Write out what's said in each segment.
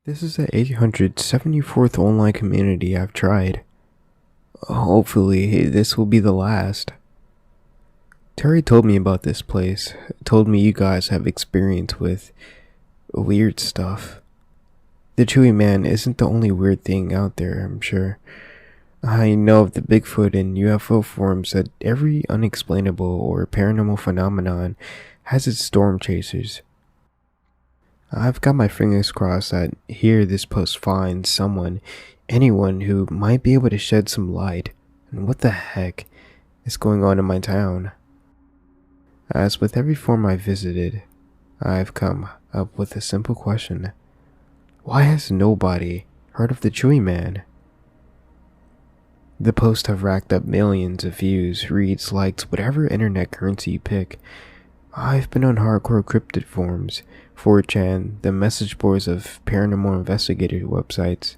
This is the 874th online community I've tried. Hopefully, this will be the last. Terry told me about this place, told me you guys have experience with weird stuff. The Chewy Man isn't the only weird thing out there, I'm sure. I know of the Bigfoot and UFO forums that every unexplainable or paranormal phenomenon has its storm chasers. I've got my fingers crossed that here this post finds anyone who might be able to shed some light on what the heck is going on in my town. As with every forum I visited, I've come up with a simple question. Why has nobody heard of the Chewy Man? The posts have racked up millions of views, reads, likes, whatever internet currency you pick. I've been on hardcore cryptid forums, 4chan, the message boards of paranormal investigator websites.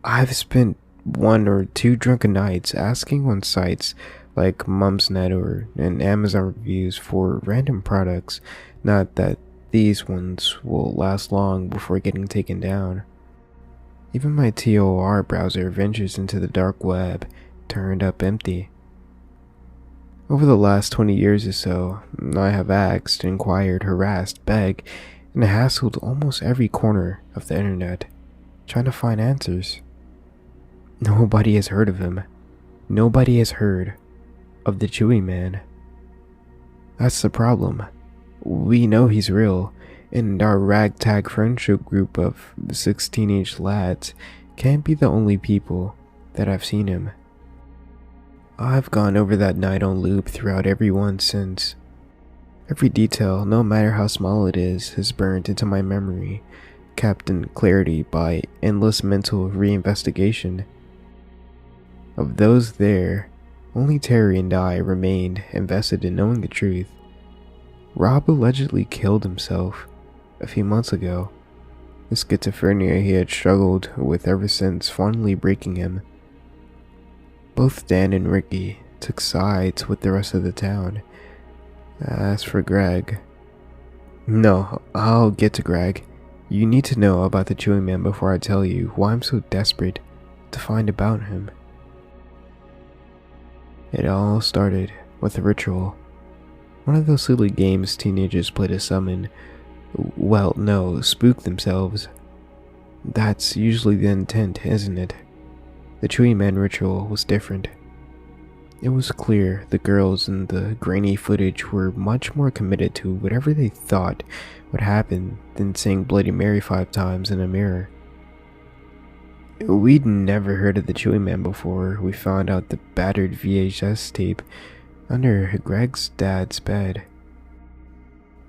I've spent 1 or 2 drunken nights asking on sites like Mumsnet and Amazon reviews for random products, not that these ones will last long before getting taken down. Even my Tor browser ventures into the dark web, turned up empty. Over the last 20 years or so, I have asked, inquired, harassed, begged, and hassled almost every corner of the internet, trying to find answers. Nobody has heard of him. Nobody has heard of the Chewy Man. That's the problem. We know he's real, and our ragtag friendship group of 6 teenage lads can't be the only people that have seen him. I've gone over that night on loop throughout every one since. Every detail, no matter how small it is burned into my memory, kept in clarity by endless mental reinvestigation. Of those there, only Terry and I remained invested in knowing the truth. Rob allegedly killed himself a few months ago. The schizophrenia he had struggled with ever since finally breaking him. Both Dan and Ricky took sides with the rest of the town. As for Greg... No, I'll get to Greg. You need to know about the Chewy Man before I tell you why I'm so desperate to find about him. It all started with a ritual. One of those silly games teenagers play to summon, well, no, spook themselves. That's usually the intent, isn't it? The Chewy Man ritual was different. It was clear the girls in the grainy footage were much more committed to whatever they thought would happen than saying Bloody Mary 5 times in a mirror. We'd never heard of the Chewy Man before we found out the battered VHS tape under Greg's dad's bed.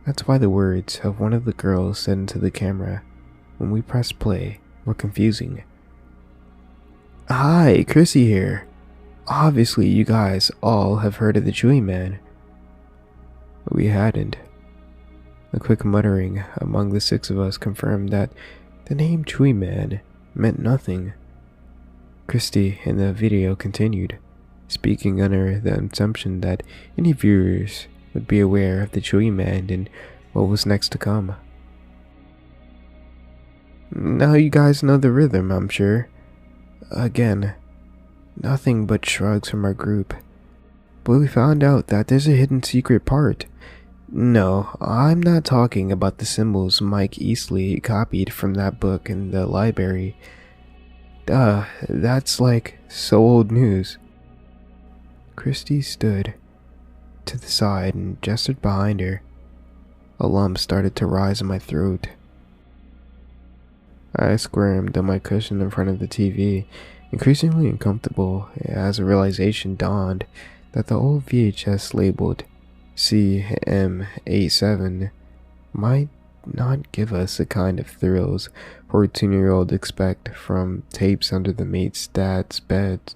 That's why the words of one of the girls said into the camera when we pressed play were confusing. Hi, Carceri here. Obviously you guys all have heard of the Chewy Man. We hadn't. A quick muttering among the 6 of us confirmed that the name Chewy Man meant nothing. Christy in the video continued, speaking under the assumption that any viewers would be aware of the Chewy Man and what was next to come. Now you guys know the rhythm, I'm sure. Again, nothing but shrugs from our group. But we found out that there's a hidden secret part. No, I'm not talking about the symbols Mike Eastley copied from that book in the library. Duh, that's like so old news. Christy stood to the side and gestured behind her. A lump started to rise in my throat. I squirmed on my cushion in front of the TV, increasingly uncomfortable as a realization dawned that the old VHS labeled CM87 might not give us the kind of thrills 14-year-olds expect from tapes under the mate's dad's bed.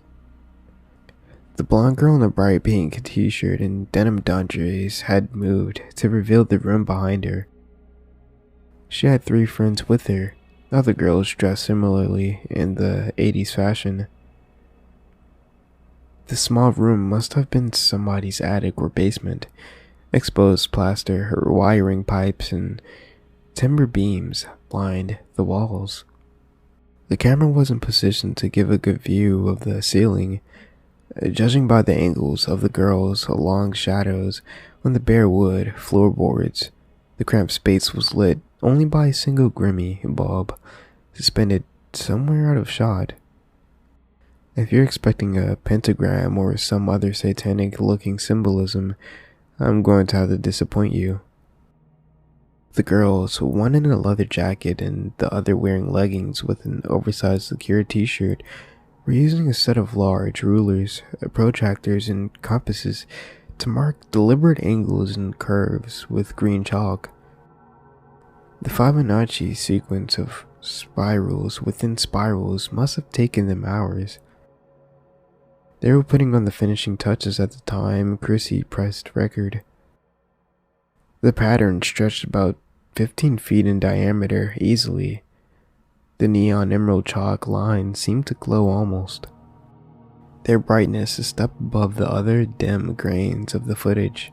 The blonde girl in a bright pink t-shirt and denim dungarees had moved to reveal the room behind her. She had 3 friends with her, other girls dressed similarly in the 80s fashion. The small room must have been somebody's attic or basement. Exposed plaster, wiring pipes, and timber beams lined the walls. The camera wasn't positioned to give a good view of the ceiling, judging by the angles of the girls' long shadows on the bare wood floorboards. The cramped space was lit only by a single grimy bulb, suspended somewhere out of shot. If you're expecting a pentagram or some other satanic-looking symbolism, I'm going to have to disappoint you. The girls, one in a leather jacket and the other wearing leggings with an oversized secure t-shirt, were using a set of large rulers, protractors, and compasses to mark deliberate angles and curves with green chalk. The Fibonacci sequence of spirals within spirals must have taken them hours. They were putting on the finishing touches at the time Carceri pressed record. The pattern stretched about 15 feet in diameter easily. The neon emerald chalk lines seemed to glow almost, their brightness a step above the other dim grains of the footage.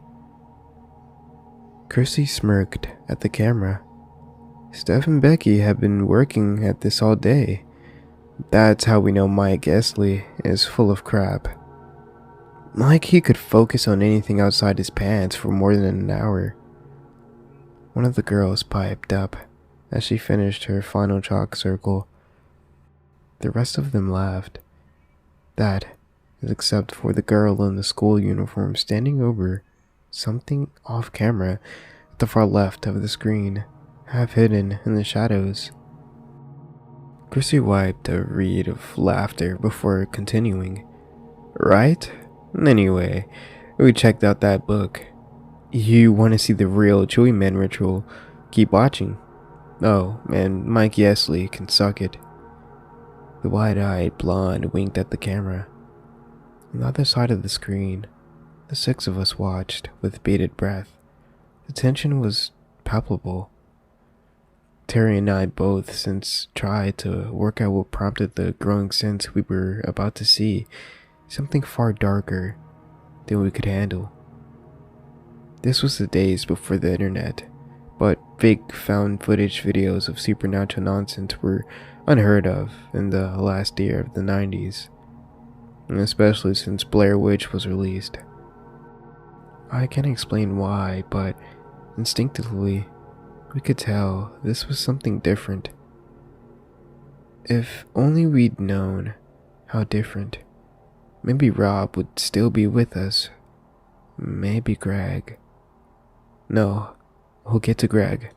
Carceri smirked at the camera. Steph and Becky have been working at this all day. That's how we know Mike Esley is full of crap. Like he could focus on anything outside his pants for more than an hour. One of the girls piped up as she finished her final chalk circle. The rest of them laughed. That is except for the girl in the school uniform standing over something off camera at the far left of the screen, half hidden in the shadows. Carceri wiped a reed of laughter before continuing. Right? Anyway, we checked out that book. You want to see the real Chewy Man ritual? Keep watching. Oh, and Mike Esley can suck it. The wide-eyed blonde winked at the camera. On the other side of the screen, the six of us watched with bated breath. The tension was palpable. Terry and I both since tried to work out what prompted the growing sense we were about to see something far darker than we could handle. This was the days before the internet, but fake found footage videos of supernatural nonsense were unheard of in the last year of the 90s, and especially since Blair Witch was released. I can't explain why, but instinctively, we could tell this was something different. If only we'd known how different. Maybe Rob would still be with us. Maybe Greg. No, we'll get to Greg.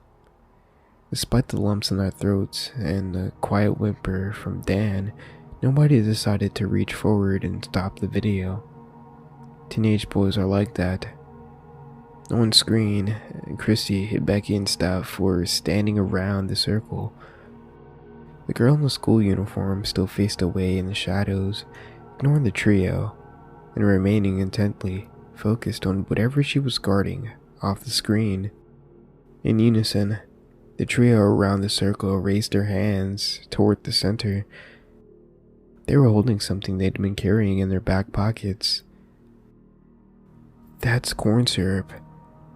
Despite the lumps in our throats and the quiet whimper from Dan, nobody decided to reach forward and stop the video. Teenage boys are like that. On screen, Carceri, Becky, and Steph were standing around the circle. The girl in the school uniform still faced away in the shadows, ignoring the trio, and remaining intently focused on whatever she was guarding off the screen. In unison, the trio around the circle raised their hands toward the center. They were holding something they'd been carrying in their back pockets. That's corn syrup,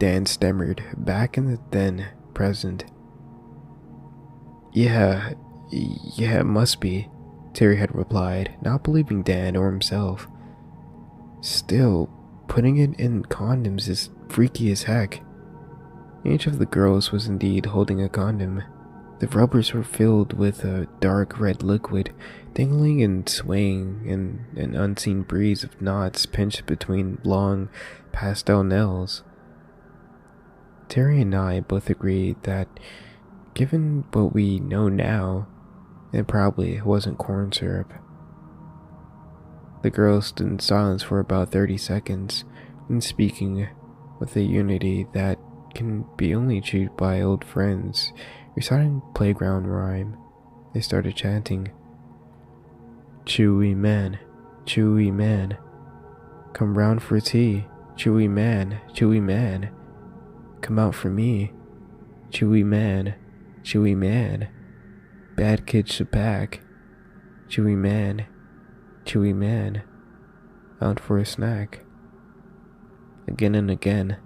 Dan stammered back in the then present. Yeah, it must be, Terry had replied, not believing Dan or himself. Still, putting it in condoms is freaky as heck. Each of the girls was indeed holding a condom. The rubbers were filled with a dark red liquid, dangling and swaying in an unseen breeze of knots pinched between long pastel nails. Terry and I both agreed that, given what we know now, it probably wasn't corn syrup. The girls stood in silence for about 30 seconds, then speaking with a unity that can be only achieved by old friends, reciting playground rhyme, they started chanting, Chewy man, come round for tea, Chewy man, come out for me, Chewy man, bad kids should pack, Chewy man, out for a snack. Again and again,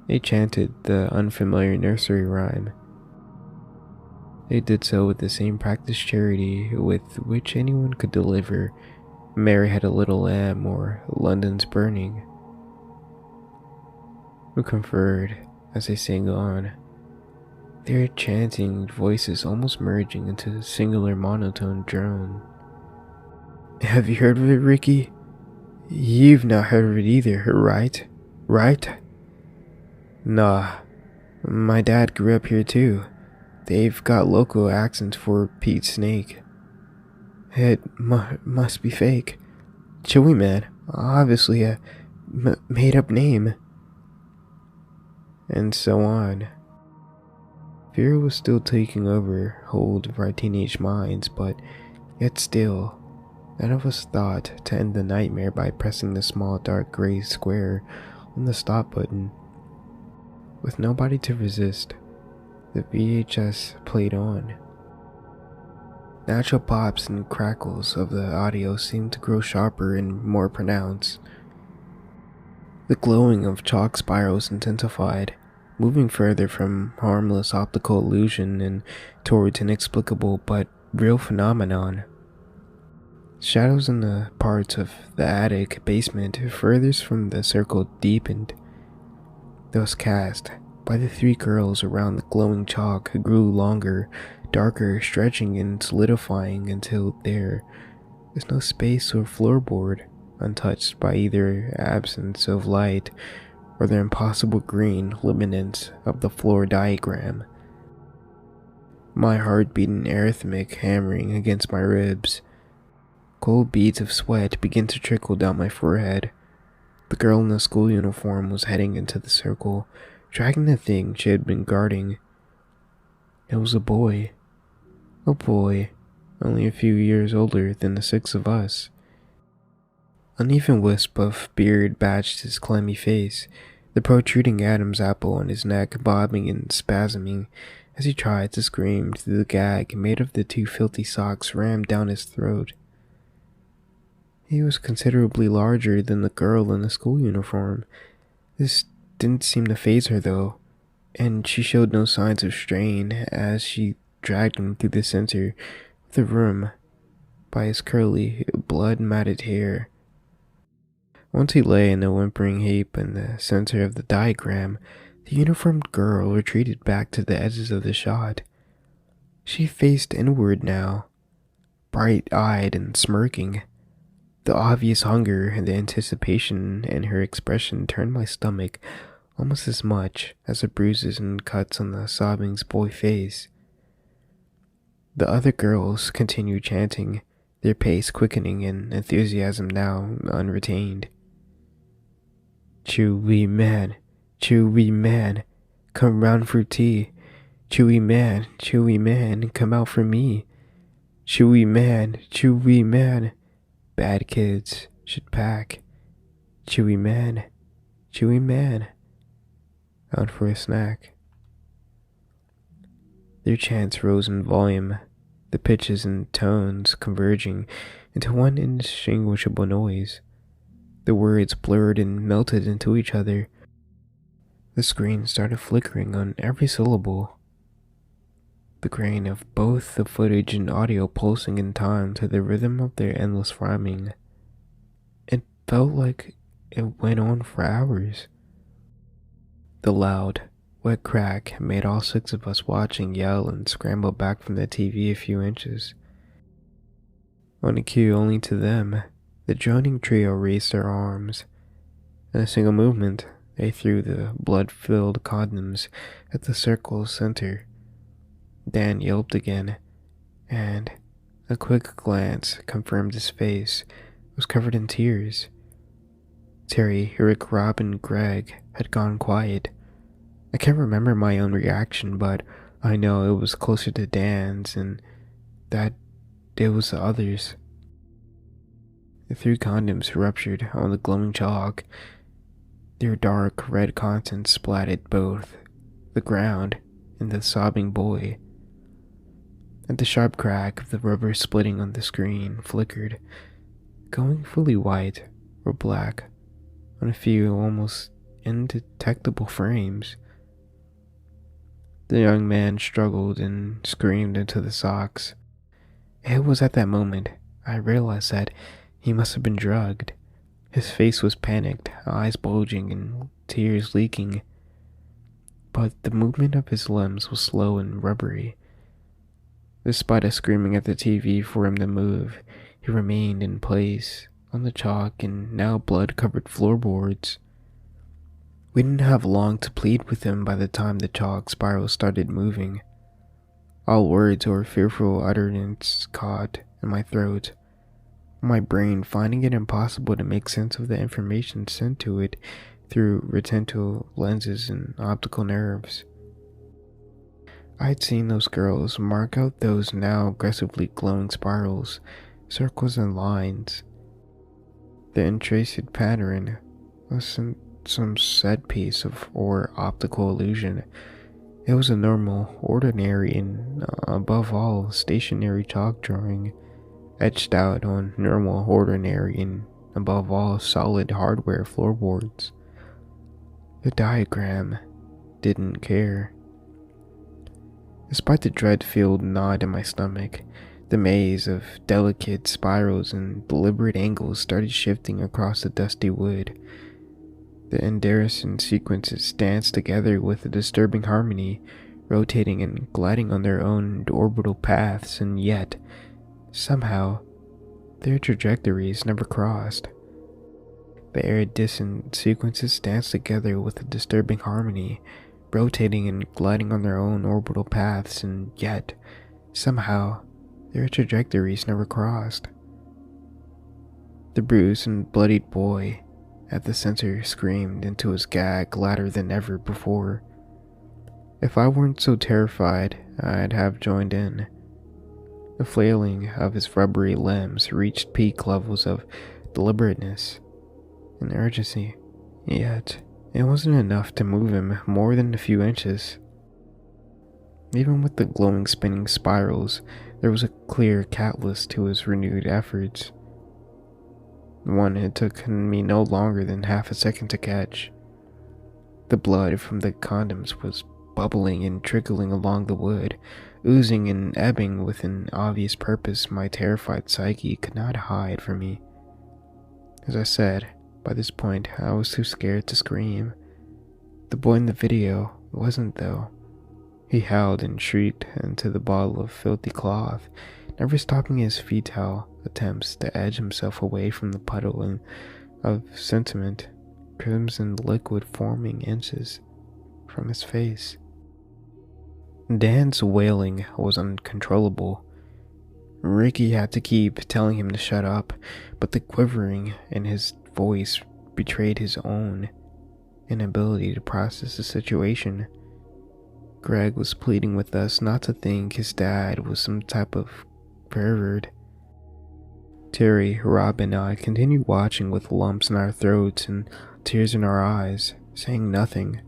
they chanted the unfamiliar nursery rhyme. They did so with the same practiced charity with which anyone could deliver Mary Had a Little Lamb or London's Burning. We conferred as they sang on, their chanting voices almost merging into a singular monotone drone. Have you heard of it, Ricky? You've not heard of it either, right? Right? Nah, my dad grew up here too. They've got local accents for Pete Snake. It must be fake. Chewy man, obviously a made up name. And so on. Fear was still taking over hold of our teenage minds, but yet still, none of us thought to end the nightmare by pressing the small dark gray square on the stop button. With nobody to resist, the VHS played on. Natural pops and crackles of the audio seemed to grow sharper and more pronounced. The glowing of chalk spirals intensified, moving further from harmless optical illusion and towards inexplicable but real phenomenon. Shadows in the parts of the attic basement furthest from the circle deepened. Those cast by the three girls around the glowing chalk grew longer, darker, stretching and solidifying until there was no space or floorboard untouched by either absence of light or the impossible green luminance of the floor diagram. My heart beat an arrhythmic hammering against my ribs. Cold beads of sweat began to trickle down my forehead. The girl in the school uniform was heading into the circle, dragging the thing she had been guarding. It was a boy, only a few years older than the six of us. Uneven wisp of beard badged his clammy face, the protruding Adam's apple on his neck bobbing and spasming as he tried to scream through the gag made of the two filthy socks rammed down his throat. He was considerably larger than the girl in the school uniform. This didn't seem to faze her though, and she showed no signs of strain as she dragged him through the center of the room by his curly, blood-matted hair. Once he lay in a whimpering heap in the center of the diagram, the uniformed girl retreated back to the edges of the shot. She faced inward now, bright-eyed and smirking. The obvious hunger and the anticipation in her expression turned my stomach almost as much as the bruises and cuts on the sobbing boy's face. The other girls continued chanting, their pace quickening and enthusiasm now unretained. Chewy man, come round for tea. Chewy man, come out for me. Chewy man, bad kids should pack. Chewy man, out for a snack. Their chants rose in volume, the pitches and tones converging into one indistinguishable noise. The words blurred and melted into each other. The screen started flickering on every syllable, the grain of both the footage and audio pulsing in time to the rhythm of their endless rhyming. It felt like it went on for hours. The loud, wet crack made all six of us watching yell and scramble back from the TV a few inches. On a cue only to them, the droning trio raised their arms. In a single movement, they threw the blood-filled condoms at the circle's center. Dan yelped again, and a quick glance confirmed his face was covered in tears. Terry, Rick, Rob, and Greg had gone quiet. I can't remember my own reaction, but I know it was closer to Dan's and that it was the others. The three condoms ruptured on the glowing chalk. Their dark red contents splattered both the ground and the sobbing boy. And the sharp crack of the rubber splitting on the screen flickered, going fully white or black on a few almost indetectable frames. The young man struggled and screamed into the socks. It was at that moment I realized that he must have been drugged. His face was panicked, eyes bulging and tears leaking. But the movement of his limbs was slow and rubbery. Despite us screaming at the TV for him to move, he remained in place on the chalk and now blood-covered floorboards. We didn't have long to plead with him by the time the chalk spiral started moving. All words or fearful utterance caught in my throat, my brain finding it impossible to make sense of the information sent to it through retinal lenses and optical nerves. I'd seen those girls mark out those now aggressively glowing spirals, circles and lines. The entraced pattern wasn't some set piece of or optical illusion. It was a normal, ordinary, and above all, stationary chalk drawing, etched out on normal, ordinary, and above all, solid hardware floorboards. The diagram didn't care. Despite the dread-filled knot in my stomach, the maze of delicate spirals and deliberate angles started shifting across the dusty wood. The Anderson sequences danced together with a disturbing harmony, rotating and gliding on their own orbital paths, and yet, somehow, their trajectories never crossed. The iridescent sequences danced together with a disturbing harmony, rotating and gliding on their own orbital paths, and yet, somehow, their trajectories never crossed. The bruised and bloodied boy at the center screamed into his gag louder than ever before. If I weren't so terrified, I'd have joined in. The flailing of his rubbery limbs reached peak levels of deliberateness and urgency, yet it wasn't enough to move him more than a few inches. Even with the glowing spinning spirals, there was a clear catalyst to his renewed efforts. One it took me no longer than half a second to catch. The blood from the condoms was bubbling and trickling along the wood, oozing and ebbing with an obvious purpose my terrified psyche could not hide from me. As I said, by this point I was too scared to scream. The boy in the video wasn't though. He howled and shrieked into the bottle of filthy cloth, never stopping his futile attempts to edge himself away from the puddle of sentiment, crimson liquid forming inches from his face. Dan's wailing was uncontrollable. Ricky had to keep telling him to shut up, but the quivering in his voice betrayed his own inability to process the situation. Greg was pleading with us not to think his dad was some type of pervert. Terry, Rob, and I continued watching with lumps in our throats and tears in our eyes, saying nothing.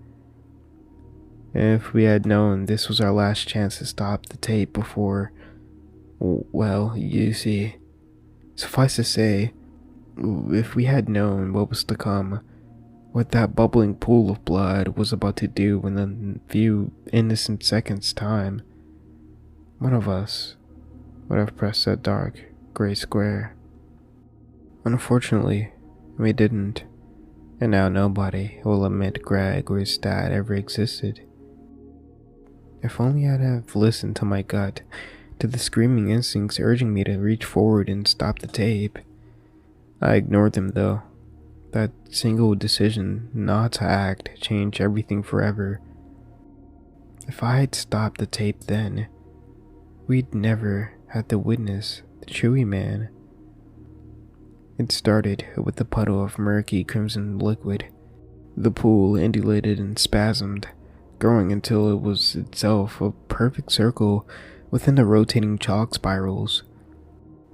If we had known this was our last chance to stop the tape before, well, you see, suffice to say, if we had known what was to come, what that bubbling pool of blood was about to do in a few innocent seconds' time, one of us would have pressed that dark, gray square. Unfortunately, we didn't, and now nobody will admit Greg or his dad ever existed. If only I'd have listened to my gut, to the screaming instincts urging me to reach forward and stop the tape. I ignored them though. That single decision not to act changed everything forever. If I had stopped the tape then, we'd never had to witness the Chewy man. It started with a puddle of murky crimson liquid. The pool undulated and spasmed, growing until it was itself a perfect circle within the rotating chalk spirals.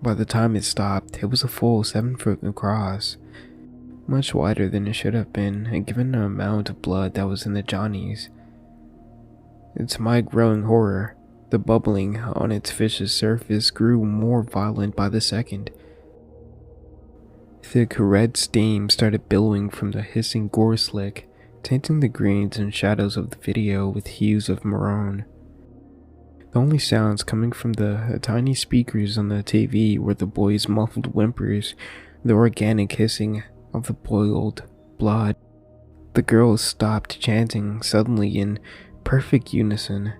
By the time it stopped, it was a full 7 foot across, much wider than it should have been, given the amount of blood that was in the Johnnies. To my growing horror, the bubbling on its fish's surface grew more violent by the second. Thick red steam started billowing from the hissing gore slick, tinting the greens and shadows of the video with hues of maroon. The only sounds coming from the tiny speakers on the TV were the boy's muffled whimpers, the organic hissing of the boiled blood. The girls stopped chanting suddenly in perfect unison,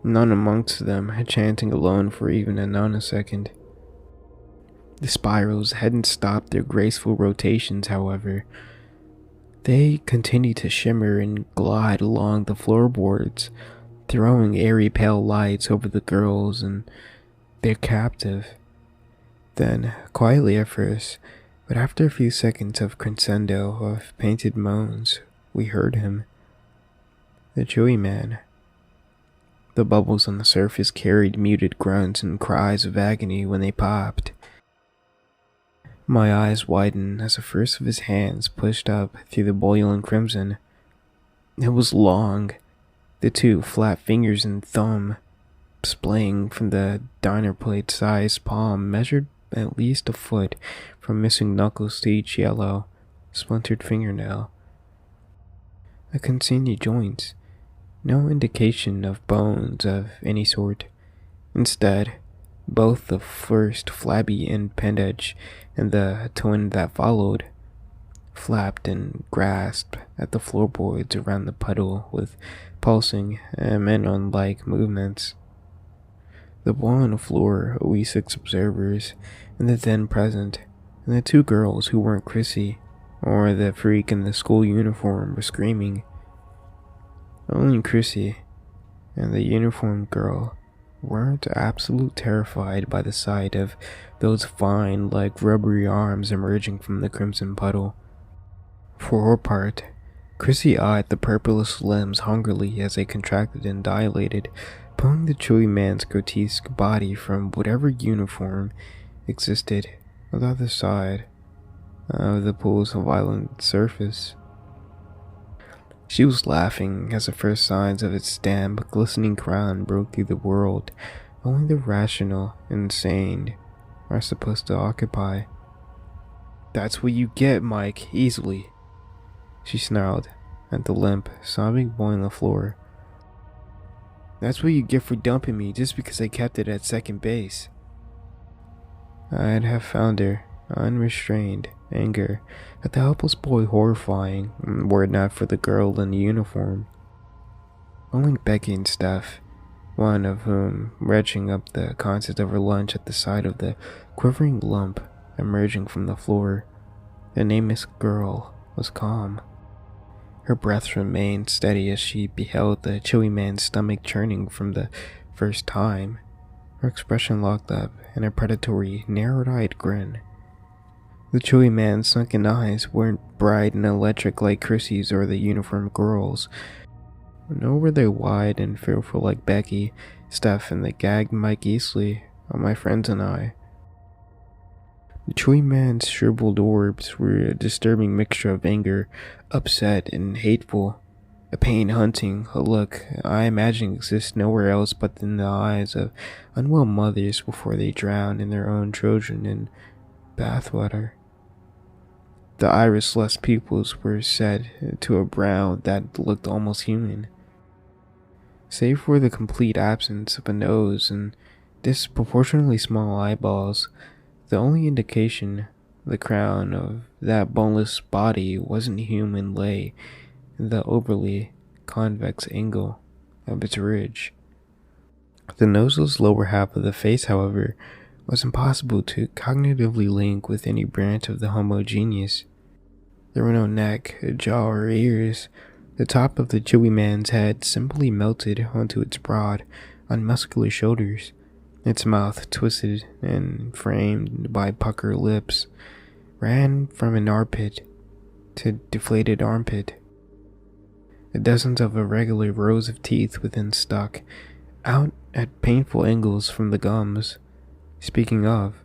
none amongst them chanting alone for even a nanosecond. The spirals hadn't stopped their graceful rotations, however. They continued to shimmer and glide along the floorboards, throwing airy pale lights over the girls and their captive. Then, quietly at first, but after a few seconds of crescendo of painted moans, we heard him. The Chewy man. The bubbles on the surface carried muted grunts and cries of agony when they popped. My eyes widened as the first of his hands pushed up through the boiling crimson. It was long, the two flat fingers and thumb, splaying from the diner plate-sized palm, measured at least a foot from missing knuckles to each yellow, splintered fingernail. I couldn't see any joints, no indication of bones of any sort. Instead, both the first flabby appendage and the twin that followed flapped and grasped at the floorboards around the puddle with pulsing, Manon-like movements. The boy on the floor, we 6 observers, and the then present, and the 2 girls who weren't Chrissy, or the freak in the school uniform, were screaming. Only Chrissy and the uniformed girl weren't absolutely terrified by the sight of those fine, like rubbery arms emerging from the crimson puddle. For her part, Chrissy eyed the purplish limbs hungrily as they contracted and dilated, pulling the Chewy man's grotesque body from whatever uniform existed on the other side of the pool's violent surface. She was laughing as the first signs of its damp, glistening crown broke through the world only the rational and sane are supposed to occupy. "That's what you get, Mike, easily," she snarled at the limp, sobbing boy on the floor. "That's what you get for dumping me just because I kept it at second base." I'd have found her unrestrained anger at the helpless boy horrifying, were it not for the girl in the uniform. Only Becky and Steph, one of whom retching up the contents of her lunch at the sight of the quivering lump emerging from the floor. The nameless girl was calm. Her breath remained steady as she beheld the Chewy man's stomach churning from the first time. Her expression locked up in a predatory, narrow-eyed grin. The Chewy man's sunken eyes weren't bright and electric like Chrissy's or the uniformed girls, nor were they wide and fearful like Becky, Steph, and the gagged Mike Easley, or my friends and I. The Chewy man's shriveled orbs were a disturbing mixture of anger, upset, and hateful, a pain-hunting look I imagine exists nowhere else but in the eyes of unwell mothers before they drown in their own children in bathwater. The iris-less pupils were set to a brow that looked almost human. Save for the complete absence of a nose and disproportionately small eyeballs, the only indication the crown of that boneless body wasn't human lay in the overly convex angle of its ridge. The noseless lower half of the face, however, was impossible to cognitively link with any branch of the Homo genius. There were no neck, jaw, or ears. The top of the Chewy man's head simply melted onto its broad, unmuscular shoulders, its mouth twisted and framed by puckered lips, ran from an armpit to deflated armpit. Dozens of irregular rows of teeth within stuck out at painful angles from the gums. Speaking of,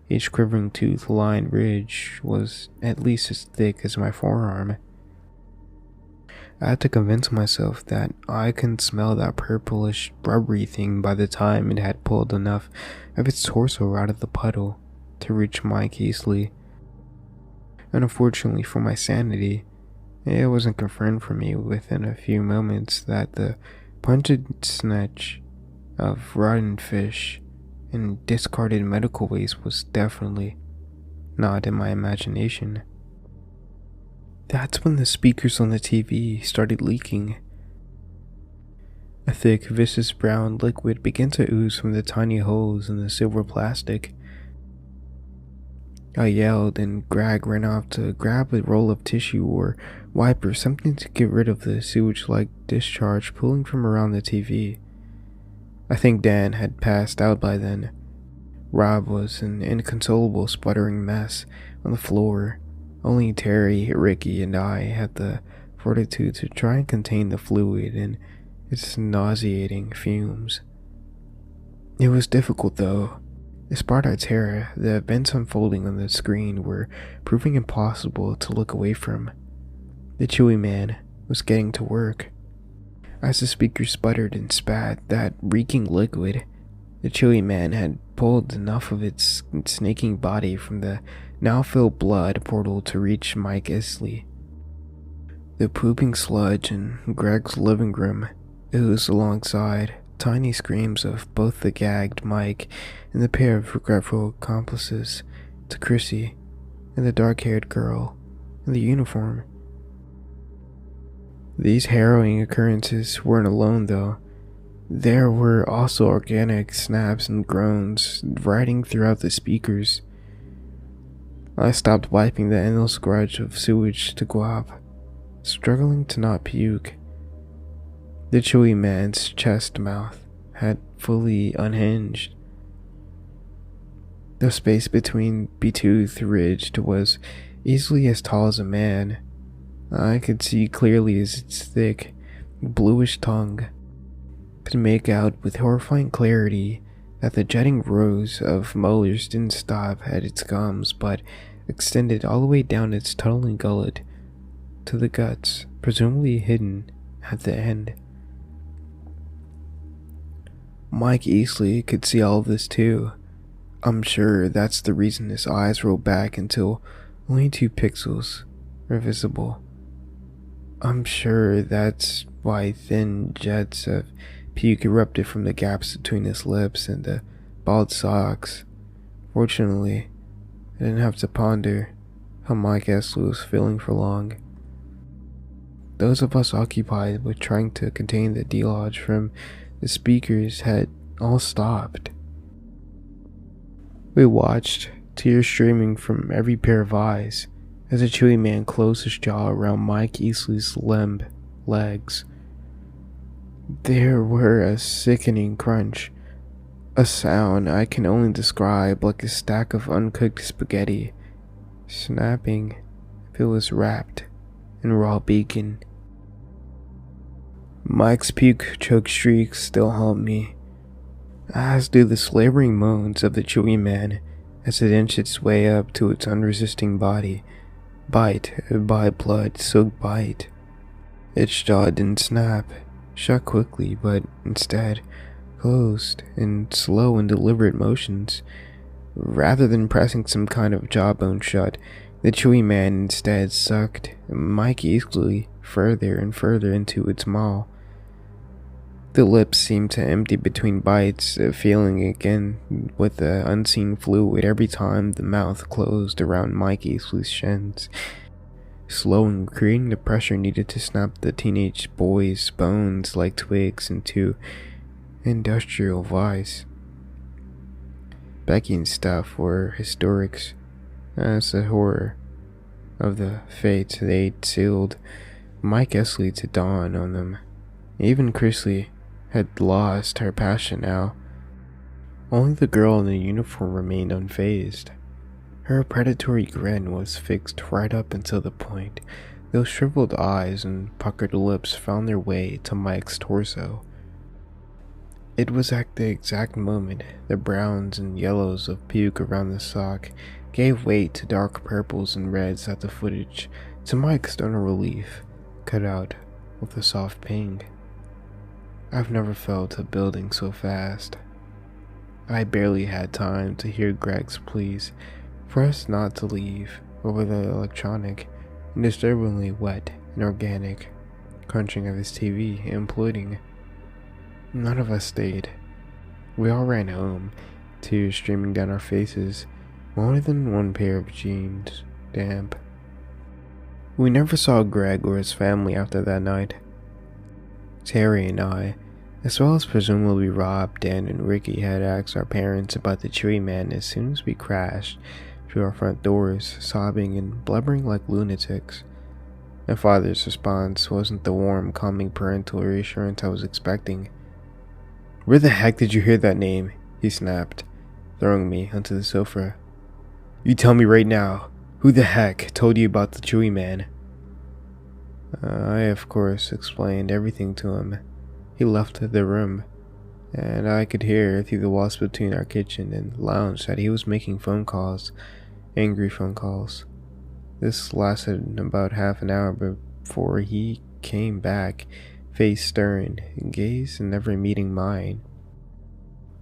each quivering tooth-lined ridge was at least as thick as my forearm. I had to convince myself that I could smell that purplish, rubbery thing by the time it had pulled enough of its torso out of the puddle to reach Mike Easley. And unfortunately for my sanity, It wasn't confirmed for me within a few moments that the pungent stench of rotten fish and discarded medical waste was definitely not in my imagination. That's when the speakers on the TV started leaking. A thick, viscous brown liquid began to ooze from the tiny holes in the silver plastic. I yelled, and Greg ran off to grab a roll of tissue or wipe or something to get rid of the sewage-like discharge pooling from around the TV. I think Dan had passed out by then. Rob was an inconsolable, sputtering mess on the floor. Only Terry, Ricky, and I had the fortitude to try and contain the fluid and its nauseating fumes. It was difficult, though. Despite our terror, the events unfolding on the screen were proving impossible to look away from. The Chewy man was getting to work. As the speaker sputtered and spat that reeking liquid, the Chewy man had pulled enough of its snaking body from the now-filled blood portal to reach Mike Isley. The pooping sludge in Greg's living room oozed alongside tiny screams of both the gagged Mike and the pair of regretful accomplices to Chrissy and the dark-haired girl in the uniform. These harrowing occurrences weren't alone, though. There were also organic snaps and groans riding throughout the speakers. I stopped wiping the endless grudge of sewage to go up, struggling to not puke. The Chewy man's chest mouth had fully unhinged. The space between Betooth ridged was easily as tall as a man. I could see clearly as its thick, bluish tongue could make out with horrifying clarity that the jutting rows of molars didn't stop at its gums but extended all the way down its tunneling gullet to the guts, presumably hidden at the end. Mike Easley could see all of this too. I'm sure that's the reason his eyes rolled back until only 2 pixels were visible. I'm sure that's why thin jets of puke erupted from the gaps between his lips and the bald socks. Fortunately, I didn't have to ponder how Mike Easley was feeling for long. Those of us occupied with trying to contain the delage from the speakers had all stopped. We watched, tears streaming from every pair of eyes, as the Chewy man closed his jaw around Mike Easley's limp legs. There were a sickening crunch, a sound I can only describe like a stack of uncooked spaghetti, snapping if it was wrapped in raw bacon. Mike's puke-choked shrieks still haunt me, as do the slavering moans of the Chewy man as it inched its way up to its unresisting body, bite by blood-soaked bite. Its jaw didn't snap, shut quickly, but instead closed in slow and deliberate motions. Rather than pressing some kind of jawbone shut, the Chewy man instead sucked Mike Easley further and further into its maw. The lips seemed to empty between bites, filling again with the unseen fluid every time the mouth closed around Mike Easley's shins, slowing, creating the pressure needed to snap the teenage boy's bones like twigs into industrial vice. Becky and Steph were historics as the horror of the fate they'd sealed Mike Easley to dawn on them. Even Chrisley had lost her passion now. Only the girl in the uniform remained unfazed. Her predatory grin was fixed right up until the point those shriveled eyes and puckered lips found their way to Mike's torso. It was at the exact moment the browns and yellows of puke around the sock gave way to dark purples and reds at the footage, to Mike's stunner relief, cut out with a soft ping. I've never felt a building so fast. I barely had time to hear Greg's pleas for us not to leave over the electronic and disturbingly wet an organic crunching of his TV, imploding. None of us stayed. We all ran home, tears streaming down our faces, more than one pair of jeans damp. We never saw Greg or his family after that night. Terry and I, as well as presumably Rob, Dan, and Ricky, had asked our parents about the Chewy man as soon as we crashed through our front doors, sobbing and blubbering like lunatics. My father's response wasn't the warm, calming parental reassurance I was expecting. "Where the heck did you hear that name?" he snapped, throwing me onto the sofa. "You tell me right now, who the heck told you about the Chewy man?" I, of course, explained everything to him. He left the room, and I could hear through the walls between our kitchen and lounge that he was making phone calls, angry phone calls. This lasted about half an hour before he came back, face stern, gaze never meeting mine.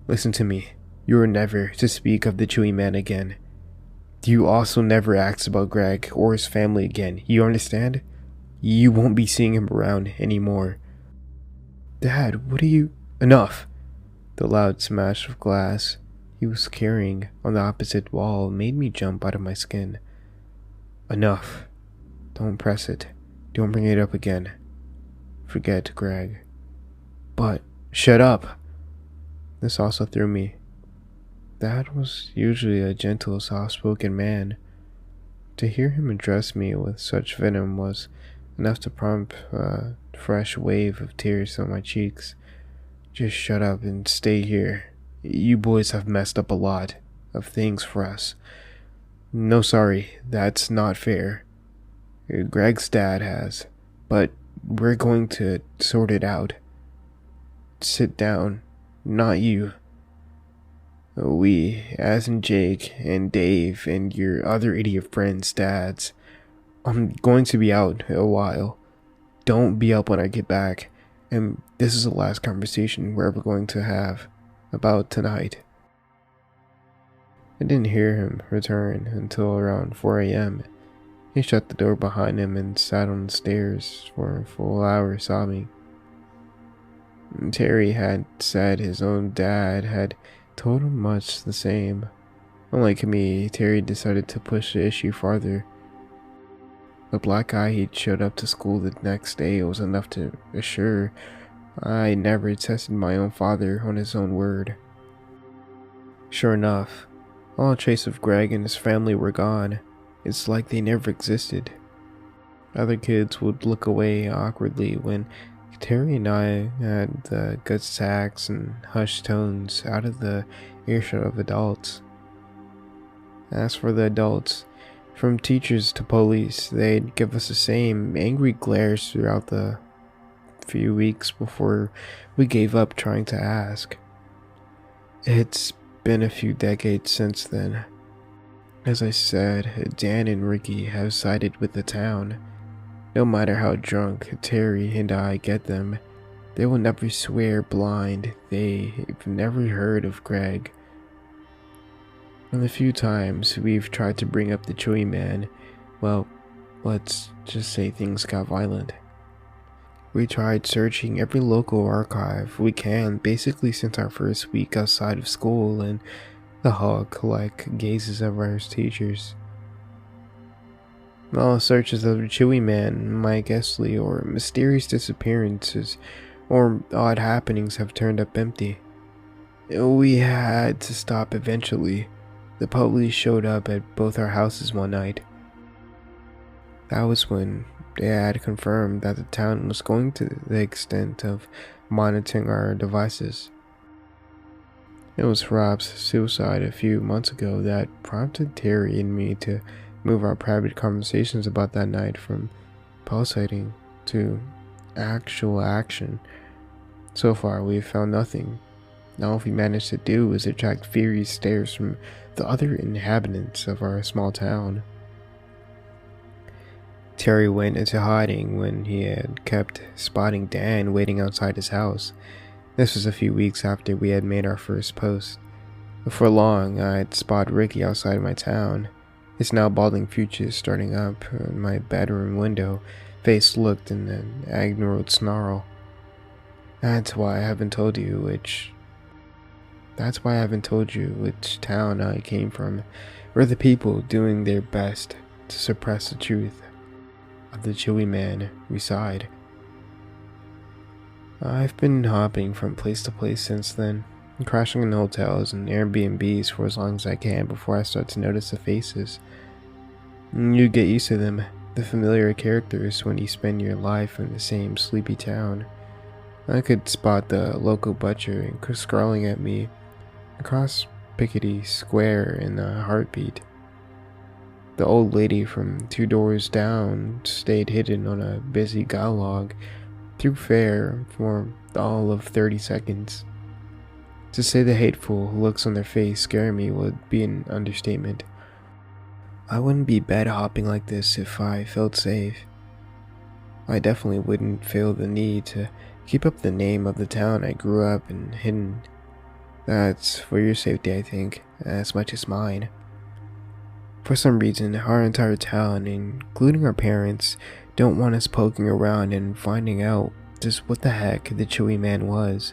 "Listen to me. You are never to speak of the Chewy man again. You also never ask about Greg or his family again. You understand? You won't be seeing him around anymore." "Dad, what are you—" "Enough!" The loud smash of glass he was carrying on the opposite wall made me jump out of my skin. "Enough. Don't press it. Don't bring it up again. Forget Greg." "But—" "Shut up!" This also threw me. Dad was usually a gentle, soft-spoken man. To hear him address me with such venom was enough to prompt a fresh wave of tears on my cheeks. "Just shut up and stay here. You boys have messed up a lot of things for us. No, sorry, that's not fair. Greg's dad has, but we're going to sort it out. Sit down, not you. We, as in Jake and Dave and your other idiot friends' dads. I'm going to be out a while. Don't be up when I get back, and this is the last conversation we're ever going to have about tonight." I didn't hear him return until around 4 a.m. He shut the door behind him and sat on the stairs for a full hour sobbing. Terry had said his own dad had told him much the same. Unlike me, Terry decided to push the issue farther. The black eye he'd showed up to school the next day was enough to assure I never tested my own father on his own word. Sure enough, all trace of Greg and his family were gone. It's like they never existed. Other kids would look away awkwardly when Terry and I had the good sacks and hushed tones out of the earshot of adults. As for the adults, from teachers to police, they'd give us the same angry glares throughout the few weeks before we gave up trying to ask. It's been a few decades since then. As I said, Dan and Ricky have sided with the town. No matter how drunk Terry and I get them, they will never swear blind they've never heard of Greg. And the few times we've tried to bring up the Chewy man, well, let's just say things got violent. We tried searching every local archive we can basically since our first week outside of school, and the hawk-like gazes of our teachers. All searches of the Chewy man, Mike Esley, or mysterious disappearances or odd happenings have turned up empty. We had to stop eventually. The police showed up at both our houses one night. That was when Dad confirmed that the town was going to the extent of monitoring our devices. It was Rob's suicide a few months ago that prompted Terry and me to move our private conversations about that night from pulsating to actual action. So far, we've found nothing. All we managed to do is attract furious stares from the other inhabitants of our small town. Terry went into hiding when he had kept spotting Dan waiting outside his house. This was a few weeks after we had made our first post. Before long, I'd spot Ricky outside my town, his now balding future starting up in my bedroom window, face looked in an ignorant snarl. That's why I haven't told you which town I came from, where the people doing their best to suppress the truth of the Chewy man reside. I've been hopping from place to place since then, crashing in hotels and Airbnbs for as long as I can before I start to notice the faces. You get used to them, the familiar characters, when you spend your life in the same sleepy town. I could spot the local butcher scrawling at me across Piccadilly Square in a heartbeat. The old lady from 2 doors down stayed hidden on a busy dialogue through fare for all of 30 seconds. To say the hateful looks on their face scare me would be an understatement. I wouldn't be bed hopping like this if I felt safe. I definitely wouldn't feel the need to keep up the name of the town I grew up in hidden. That's for your safety, I think, as much as mine. For some reason, our entire town, including our parents, don't want us poking around and finding out just what the heck the Chewy man was.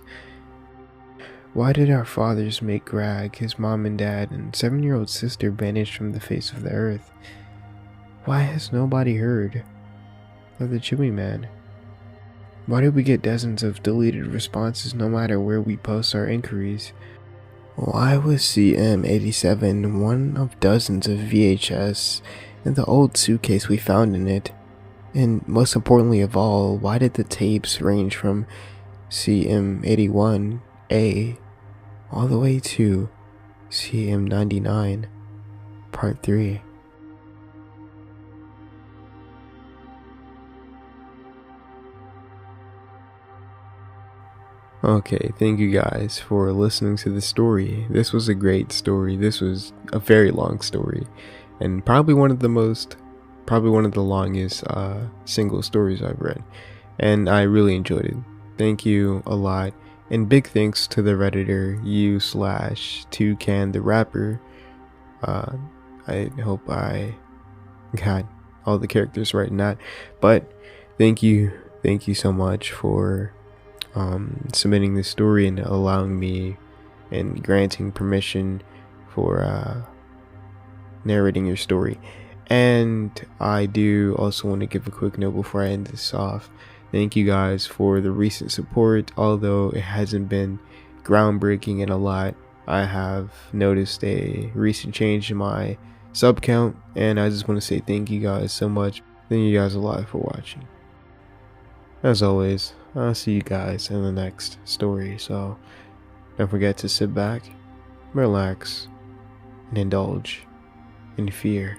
Why did our fathers make Greg, his mom and dad, and 7-year-old sister vanish from the face of the earth? Why has nobody heard of the Chewy man? Why did we get dozens of deleted responses no matter where we post our inquiries? Why was CM87 one of dozens of VHS in the old suitcase we found in it? And most importantly of all, why did the tapes range from CM81A all the way to CM99 Part 3? Okay, thank you guys for listening to the story. This was a great story. This was a very long story, and probably one of the longest single stories I've read, and I really enjoyed it. Thank you a lot, and big thanks to the Redditor u/twocantherapper. I hope I got all the characters right in that, but thank you so much for submitting this story and allowing me and granting permission for narrating your story. And I do also want to give a quick note before I end this off. Thank you guys for the recent support. Although it hasn't been groundbreaking and a lot, I have noticed a recent change in my sub count, and I just want to say thank you guys so much. Thank you guys a lot for watching. As always, I'll see you guys in the next story, so don't forget to sit back, relax, and indulge in fear.